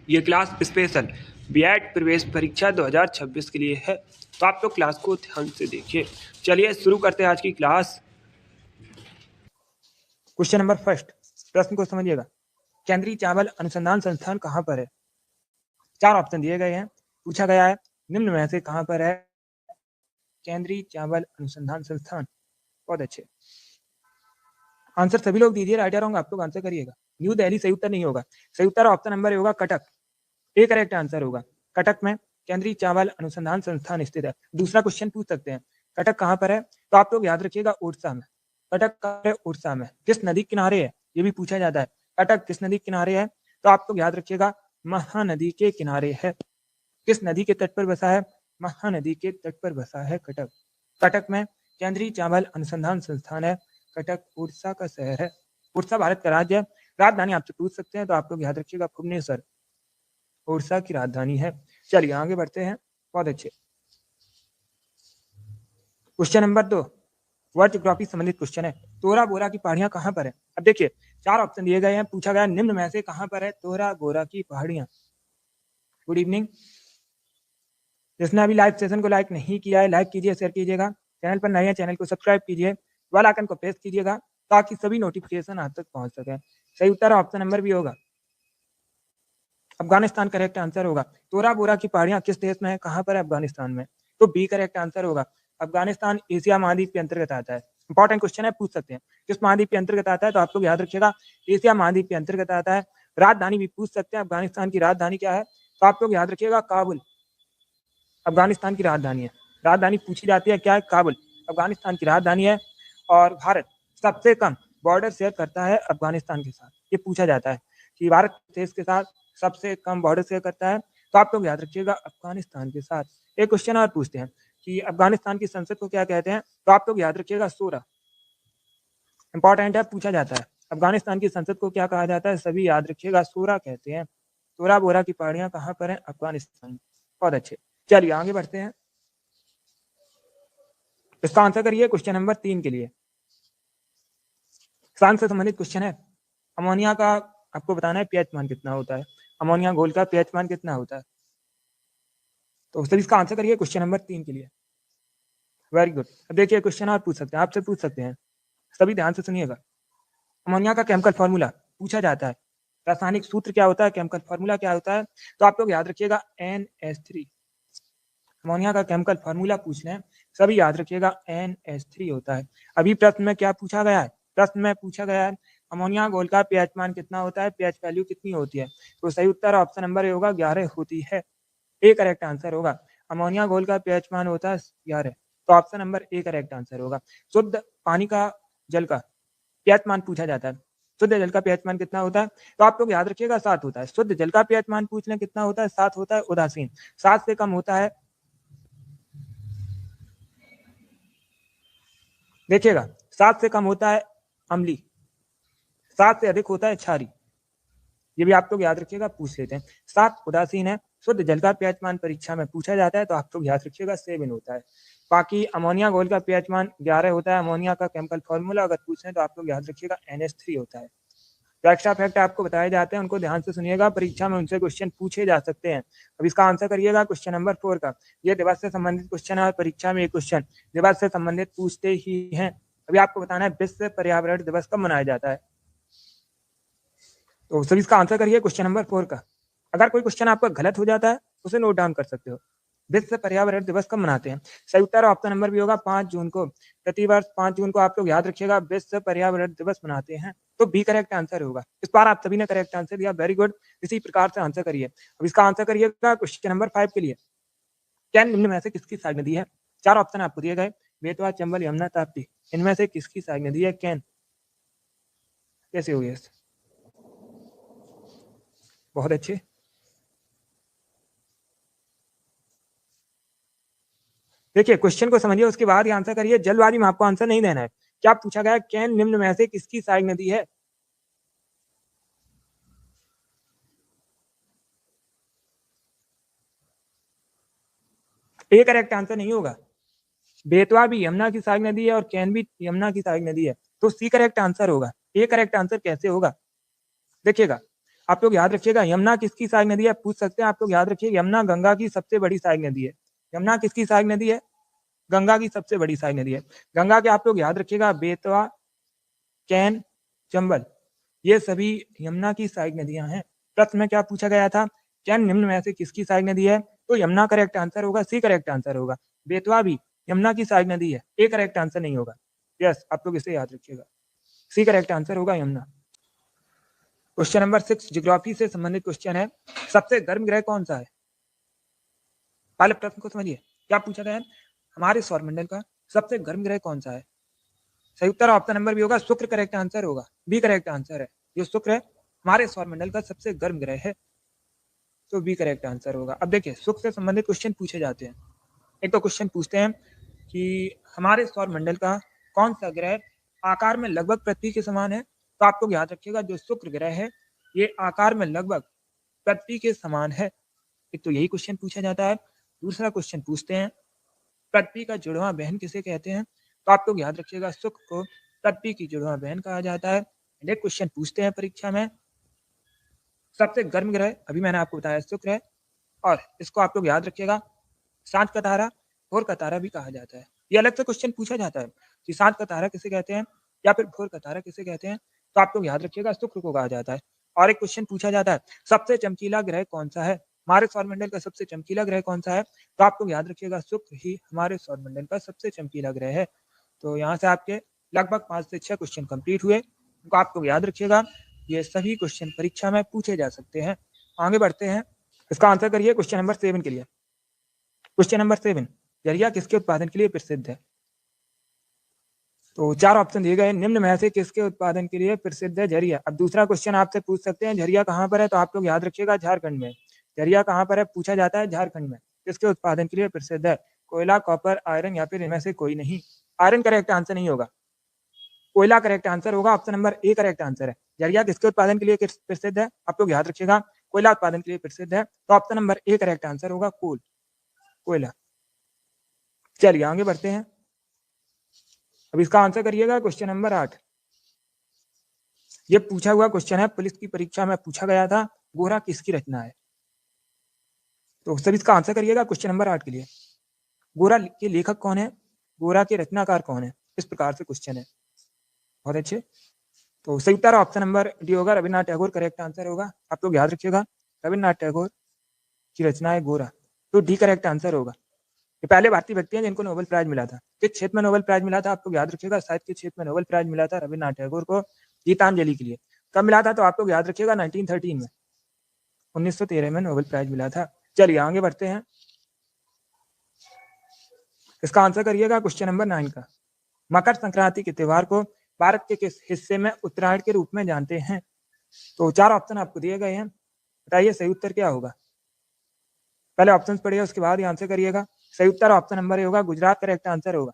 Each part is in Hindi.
ये क्लास स्पेशल बीएड प्रवेश परीक्षा 2026 के लिए है, तो आप लोग क्लास को ध्यान से देखिए। चलिए शुरू करते हैं आज की क्लास। क्वेश्चन नंबर फर्स्ट, प्रश्न को समझिएगा। केंद्रीय चावल अनुसंधान संस्थान कहाँ पर है? चार ऑप्शन दिए गए हैं। पूछा गया है निम्न में से कहाँ पर है केंद्रीय चावल अनुसंधान संस्थान। बहुत अच्छे आंसर सभी लोग दीजिए। राइट या रॉन्ग आप लोग आंसर करिएगा। न्यू दिल्ली सही उत्तर नहीं होगा। सही उत्तर ऑप्शन नंबर होगा कटक। ए करेक्ट आंसर होगा। कटक में केंद्रीय चावल अनुसंधान संस्थान स्थित है। दूसरा क्वेश्चन पूछ सकते हैं कटक कहाँ पर है, तो आप लोग याद रखिएगा उड़ीसा में। कटक कहाँ है? उड़ीसा में। किस नदी किनारे है ये भी पूछा जाता है। कटक किस नदी किनारे है, तो आप लोग याद रखिएगा महानदी के किनारे है। किस नदी के तट पर बसा है? महानदी के तट पर बसा है कटक। कटक में केंद्रीय चावल अनुसंधान संस्थान है। कटक उड़ीसा का शहर है। उड़ीसा भारत का राज्य है। राजधानी आपसे पूछ सकते हैं, तो आप लोग याद रखिएगा भुवनेश्वर उड़ीसा की राजधानी है। चलिए आगे बढ़ते हैं। बहुत अच्छे क्वेश्चन नंबर 2 वर्ल्ड ज्योग्राफी संबंधित क्वेश्चन है। तोरा बोरा की पहाड़ियां कहाँ पर है? अब देखिए चार ऑप्शन दिए गए हैं। पूछा गया निम्न में से कहाँ पर है तोरा बोरा की पहाड़ियां। Good evening. जिसने अभी लाइव सेशन को लाइक नहीं किया है लाइक कीजिए, शेयर कीजिएगा। चैनल पर नए हैं चैनल को सब्सक्राइब कीजिए, बेल आइकन को प्रेस कीजिएगा ताकि सभी नोटिफिकेशन आप तक पहुंच सके। सही उत्तर ऑप्शन नंबर भी होगा अफगानिस्तान करेक्ट आंसर होगा। तोरा बोरा की पहाड़ियां किस देश में है, कहां पर है? अफगानिस्तान में। तो बी करेक्ट आंसर होगा। अफगानिस्तान एशिया महाद्वीप के अंतर्गत आता है। इंपॉर्टेंट क्वेश्चन है, पूछ सकते हैं किस महाद्वीप के अंतर्गत आता है, तो आप लोग याद रखिएगा एशिया महाद्वीप के अंतर्गत आता है। राजधानी भी पूछ सकते हैं, अफगानिस्तान की राजधानी क्या है, तो आप लोग याद रखिएगा काबुल अफगानिस्तान की राजधानी है। राजधानी पूछी जाती है क्या है? काबुल अफगानिस्तान की राजधानी है। और भारत सबसे कम बॉर्डर शेयर करता है अफगानिस्तान के साथ। ये पूछा जाता है कि भारत देश के साथ सबसे कम बॉर्डर शेयर करता है, तो आप लोग याद रखिएगा अफगानिस्तान के साथ। एक क्वेश्चन और पूछते हैं कि अफगानिस्तान की संसद को क्या कहते हैं, तो आप लोग याद रखिएगा शूरा। इंपॉर्टेंट है, पूछा जाता है अफगानिस्तान की संसद को क्या कहा जाता है, सभी याद रखिएगा शूरा कहते हैं। तोरा बोरा की पहाड़ियां कहाँ पर है? अफगानिस्तान। बहुत अच्छे। चलिए आगे बढ़ते हैं। इसका आंसर करिए क्वेश्चन नंबर 3 के लिए। सांस से संबंधित क्वेश्चन है। अमोनिया का आपको बताना है पीएच मान कितना होता है। अमोनिया घोल का पीएच मान कितना होता है, तो सर इसका आंसर करिए क्वेश्चन नंबर 3 के लिए। Very good. अब देखिए क्वेश्चन और पूछ सकते हैं, आपसे पूछ सकते हैं, सभी ध्यान से सुनिएगा। अमोनिया का केमिकल फॉर्मूला पूछा जाता है। रासायनिक सूत्र क्या होता है, केमिकल फॉर्मूला क्या होता है, तो आप लोग याद रखिएगा NH3। अमोनिया का केमिकल फॉर्मूला पूछ रहे हैं, सभी याद रखिएगा NH3 होता है। अभी प्रश्न में क्या पूछा गया है? प्रश्न में पूछा गया है अमोनिया घोल का पीएच मान कितना होता है, पीएच वैल्यू कितनी होती है, तो सही उत्तर ऑप्शन नंबर होगा 11 होती है। ए करेक्ट आंसर होगा। अमोनिया घोल का पीएच मान होता है 11, तो option number A correct answer होगा। शुद्ध पानी का जल का पीएच मान पूछा जाता है। शुद्ध जल का पीएच मान कितना होता है, तो आप लोग याद रखिएगा 7 होता है। शुद्ध जल का पीएच मान पूछ लें कितना होता है, 7 होता है। उदासीन 7 से कम होता है, देखिएगा 7 से कम होता है अम्लीय, 7 से अधिक होता है क्षारीय। ये भी आप लोग याद रखिएगा, पूछ लेते हैं। 7 उदासीन है। शुद्ध जल का पीएच मान परीक्षा में पूछा जाता है, तो आप लोग याद रखिएगा 7 होता है। बाकी अमोनिया घोल का पीएच मान 11 होता है। अमोनिया का केमिकल फॉर्मूला अगर पूछें तो आप लोग याद रखिएगा NH3 होता है। तो एक्स्ट्रा फैक्ट आपको बताए जाते हैं, उनको ध्यान से सुनिएगा, परीक्षा में उनसे क्वेश्चन पूछे जा सकते हैं। अब इसका आंसर करिएगा क्वेश्चन नंबर 4 का। ये दिवस से संबंधित क्वेश्चन है और परीक्षा में ये क्वेश्चन दिवस से संबंधित पूछते ही हैं। अभी आपको बताना है विश्व पर्यावरण दिवस कब मनाया जाता है, तो सभी इसका आंसर करिए क्वेश्चन नंबर 4 का। अगर कोई क्वेश्चन आपका गलत हो जाता है उसे नोट डाउन कर सकते हो। विश्व पर्यावरण दिवस कब मनाते हैं, सही उत्तर ऑप्शन नंबर भी होगा 5 जून को। प्रतिवर्ष 5 जून को आप लोग याद रखिएगा विश्व पर्यावरण दिवस मनाते हैं, तो बी करेक्ट आंसर होगा। इस बार आप सभी ने करेक्ट आंसर दिया, वेरी गुड। इसी प्रकार से आंसर करिए। अब इसका आंसर करिएगा क्वेश्चन नंबर 5 के लिए। कैन निम्न में से किसकी सहायक नदी है? चार ऑप्शन आपको दिए गए, बेतवा, चंबल, यमुना, ताप्ती। इनमें से किसकी सहायक नदी है कैन? कैसे हो गया? बहुत अच्छे। देखिए क्वेश्चन को समझिए, उसके बाद ही आंसर करिए। जल्दबाजी में आपको आंसर नहीं देना है। क्या पूछा गया? कैन निम्न में से किसकी सहायक नदी है? ए करेक्ट आंसर नहीं होगा। बेतवा भी यमुना की सहायक नदी है और कैन भी यमुना की सहायक नदी है, तो सी करेक्ट आंसर होगा। ए करेक्ट आंसर कैसे होगा? देखिएगा आप लोग याद रखिएगा यमुना किसकी सहायक नदी है, पूछ सकते हैं आप लोग, याद रखिए यमुना गंगा की सबसे बड़ी सहायक नदी है। यमुना किसकी सहायक नदी है, गंगा की सबसे बड़ी सहायक नदी है। गंगा के आप लोग याद रखिएगा बेतवा, कैन, चंबल, ये सभी यमुना की सहायक नदियां हैं। प्रश्न में क्या पूछा गया था, कैन निम्न में से किसकी सहायक नदी है, तो यमुना करेक्ट आंसर होगा, सी करेक्ट आंसर होगा। बेतवा भी यमुना की सहायक नदी है, ए करेक्ट आंसर नहीं होगा। यस, आप लोग इसे याद रखिएगा, सी करेक्ट आंसर होगा यमुना। क्वेश्चन नंबर 6 ज्योग्राफी से संबंधित क्वेश्चन है, सबसे गर्म ग्रह कौन सा है। पहले प्रश्न को समझिए, क्या पूछा गया है, हमारे सौरमंडल का सबसे गर्म ग्रह कौन सा है। सही उत्तर ऑप्शन नंबर बी होगा, शुक्र करेक्ट आंसर होगा, बी करेक्ट आंसर है। जो शुक्र है हमारे सौरमंडल का सबसे गर्म ग्रह है, तो बी करेक्ट आंसर होगा। अब देखिए शुक्र से संबंधित क्वेश्चन पूछे जाते हैं। एक तो क्वेश्चन पूछते हैं कि हमारे सौरमंडल का कौन सा ग्रह आकार में लगभग पृथ्वी के समान है, तो आप लोग याद रखिएगा जो शुक्र ग्रह है ये आकार में लगभग पृथ्वी के समान है। एक तो यही क्वेश्चन पूछा जाता है। दूसरा क्वेश्चन पूछते हैं पृथ्वी का जुड़वां बहन किसे कहते हैं, तो आप लोग याद रखिएगा शुक्र को पृथ्वी की जुड़वां बहन कहा जाता है। एक क्वेश्चन पूछते हैं परीक्षा में, सबसे गर्म ग्रह अभी मैंने आपको बताया शुक्र है, और इसको आप लोग याद रखिएगा सांझ का तारा, भोर का तारा भी कहा जाता है। ये अलग से क्वेश्चन पूछा जाता है कि सांझ का तारा किसे कहते हैं या फिर भोर का तारा किसे कहते हैं, तो आप लोग याद रखिएगा शुक्र को कहा जाता है। और एक क्वेश्चन पूछा जाता है सबसे चमकीला ग्रह कौन सा है, हमारे सौरमंडल का सबसे चमकीला ग्रह कौन सा है, तो आप लोग याद रखिएगा शुक्र ही हमारे सौरमंडल का सबसे चमकीला ग्रह है। तो यहाँ से आपके लगभग 5 से 6 क्वेश्चन कंप्लीट हुए, तो आप लोग याद रखिएगा ये सभी क्वेश्चन परीक्षा में पूछे जा सकते हैं। आगे बढ़ते हैं, इसका आंसर करिए क्वेश्चन नंबर 7 के लिए। क्वेश्चन नंबर 7, झरिया किसके उत्पादन के लिए प्रसिद्ध है। तो 4 ऑप्शन दिए गए, निम्न में से किसके उत्पादन के लिए प्रसिद्ध है झरिया। अब दूसरा क्वेश्चन आपसे पूछ सकते हैं झरिया कहाँ पर है, तो आप लोग याद रखिएगा झारखंड में। झरिया कहाँ पर है पूछा जाता है, झारखंड में। किसके उत्पादन के लिए प्रसिद्ध है, कोयला, कॉपर, आयरन या फिर इनमें से कोई नहीं। आयरन करेक्ट आंसर नहीं होगा, कोयला करेक्ट आंसर होगा, option number A correct answer है। झरिया किसके उत्पादन के लिए प्रसिद्ध है, आप लोग याद रखिएगा कोयला उत्पादन के लिए प्रसिद्ध है, तो option number A correct answer होगा कोल, कोयला। चलिए आगे बढ़ते हैं, अब इसका आंसर करिएगा क्वेश्चन नंबर 8। ये पूछा हुआ क्वेश्चन है, पुलिस की परीक्षा में पूछा गया था, गोरा किसकी रचना है। तो सर इसका आंसर करिएगा क्वेश्चन नंबर 8 के लिए, गोरा के लेखक कौन है, गोरा के रचनाकार कौन है, इस प्रकार से क्वेश्चन है। बहुत अच्छे, तो सही उत्तर ऑप्शन नंबर डी होगा, रविन्द्रनाथ टैगोर करेक्ट आंसर होगा। आप लोग याद रखिएगा रविन्द्रनाथ टैगोर की रचना है गोरा, तो डी करेक्ट आंसर होगा। ये पहले भारतीय व्यक्ति हैं जिनको नोबेल प्राइज मिला था। किस क्षेत्र में नोबेल प्राइज मिला था, आप लोग याद रखिएगा साहित्य के क्षेत्र में नोबेल प्राइज मिला था रविन्द्रनाथ टैगोर को गीतांजलि के लिए। कब मिला था, तो आप लोग याद रखिएगा 1913 में, 1913 में नोबेल प्राइज मिला था। चलिए आगे बढ़ते हैं, इसका आंसर करिएगा क्वेश्चन नंबर 9 का, मकर संक्रांति के त्योहार को भारत के किस हिस्से में उत्तरायण के रूप में जानते हैं। तो 4 ऑप्शन आपको दिए गए हैं, बताइए सही उत्तर क्या होगा। पहले ऑप्शन पढ़िए उसके बाद ही आंसर करिएगा। सही उत्तर ऑप्शन नंबर ए होगा, गुजरात करेक्ट आंसर होगा।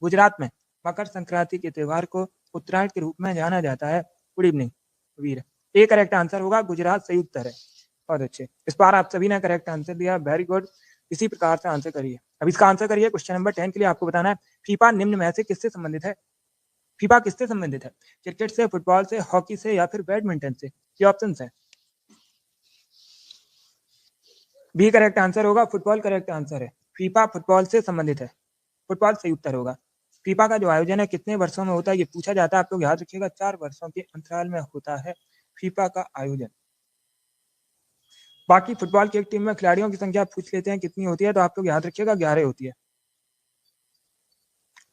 गुजरात में मकर संक्रांति के त्योहार को उत्तरायण के रूप में जाना जाता है। Good evening Veer, A correct answer होगा, गुजरात सही उत्तर है। बहुत अच्छे, इस बार आप सभी ने करेक्ट आंसर दिया, वेरी गुड। इसी प्रकार से आंसर करिए। अब इसका आंसर करिए क्वेश्चन नंबर 10 के लिए आपको बताना है फीफा निम्न में से किससे संबंधित है। फीफा किससे संबंधित है, क्रिकेट से, फुटबॉल से, हॉकी से या फिर बैडमिंटन से। ये ऑप्शन है, बी करेक्ट आंसर होगा, फुटबॉल करेक्ट आंसर है। फीफा फुटबॉल से संबंधित है, फुटबॉल सही उत्तर होगा। फीफा का जो आयोजन है कितने वर्षों में होता है ये पूछा जाता है, आप लोग याद रखिएगा 4 वर्षों के अंतराल में होता है फीफा का आयोजन। बाकी फुटबॉल की एक टीम में खिलाड़ियों की संख्या पूछ लेते हैं कितनी होती है, तो आप लोग याद रखिएगा 11 होती है।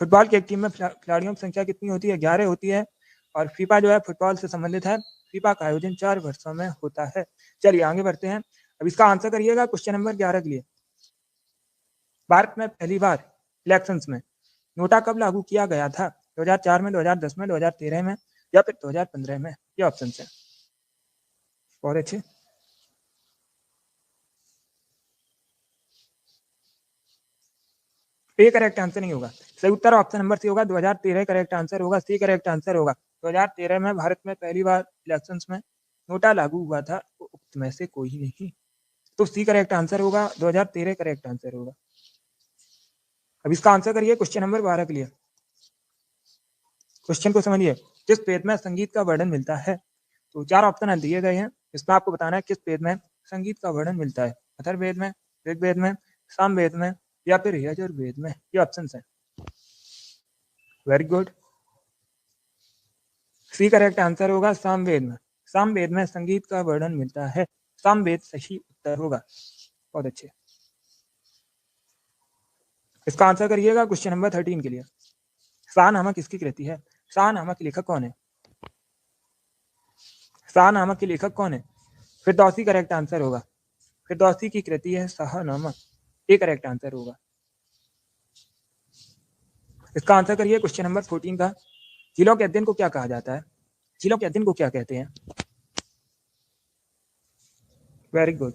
फुटबॉल की एक टीम में खिलाड़ियों की संख्या कितनी होती है, 11 होती है। और फीफा जो है फुटबॉल से संबंधित है, फीफा का आयोजन 4 वर्षों में होता है। चलिए आगे बढ़ते हैं, अब इसका आंसर करिएगा क्वेश्चन नंबर 11 के लिए, भारत में पहली बार इलेक्शंस में नोटा कब लागू किया गया था, 2004 में, 2010 में, 2013 में या फिर 2015 में। ये ऑप्शन है। बहुत अच्छे, ए करेक्ट आंसर नहीं होगा, सही उत्तर ऑप्शन नंबर सी होगा, 2013 करेक्ट आंसर होगा, सी करेक्ट आंसर होगा। 2013 में भारत में पहली बार इलेक्शंस में नोटा लागू हुआ था, उक्त में से कोई नहीं, तो सी करेक्ट आंसर होगा, 2013 करेक्ट आंसर होगा। अब इसका आंसर करिए क्वेश्चन नंबर 12 के लिए। क्वेश्चन को समझिए, जिस वेद में संगीत का वर्णन मिलता है, तो 4 ऑप्शन दिए गए हैं, इसमें आपको बताना है किस वेद में संगीत का वर्णन मिलता है, अथर्ववेद में, ऋग्वेद में, सामवेद में या फिर यजुर्वेद में। ये ऑप्शन है। Very good. C correct answer होगा सामवेद में। सामवेद में संगीत का वर्णन मिलता है। सामवेद सही उत्तर होगा। बहुत अच्छे। इसका आंसर करिएगा क्वेश्चन नंबर 13 के लिए। शाहनामा किसकी कृति है? शाहनामा के लेखक कौन है? शाहनामा के लेखक कौन है? फिरदौसी करेक्ट आंसर होगा। फिरदौसी की कृति है शाहनामा। ये करेक्ट आंसर होगा। इसका आंसर करिए क्वेश्चन नंबर 14 का। झीलों के अध्ययन को क्या कहा जाता है? झीलों के अध्ययन को क्या कहते हैं? Very good.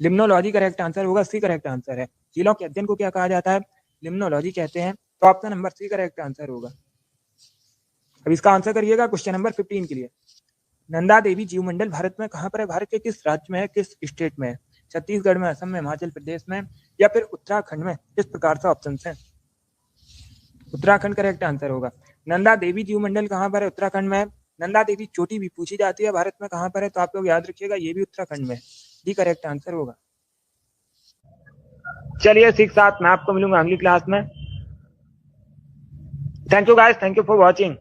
Limnology correct answer होगा। सी करेक्ट आंसर है। झीलों के अध्ययन को क्या कहा जाता है? लिम्नोलॉजी कहते हैं। तो option number C correct answer होगा। अब इसका आंसर करिएगा क्वेश्चन नंबर 15 के लिए। नंदा देवी जीव मंडल भारत में कहां पर है? भारत के किस राज्य में है? किस स्टेट में है? छत्तीसगढ़ में, असम में, हिमाचल प्रदेश में या फिर उत्तराखंड में? इस प्रकार से ऑप्शन है। उत्तराखंड करेक्ट आंसर होगा। नंदा देवी जीव मंडल कहां पर है? उत्तराखंड में है। नंदा देवी चोटी भी पूछी जाती है, भारत में कहां पर है? तो आप लोग याद रखिएगा ये भी उत्तराखंड में है। डी करेक्ट आंसर होगा। चलिए ठीक, साथ मैं आपको मिलूंगा अगली क्लास में। Thank you guys, thank you for watching.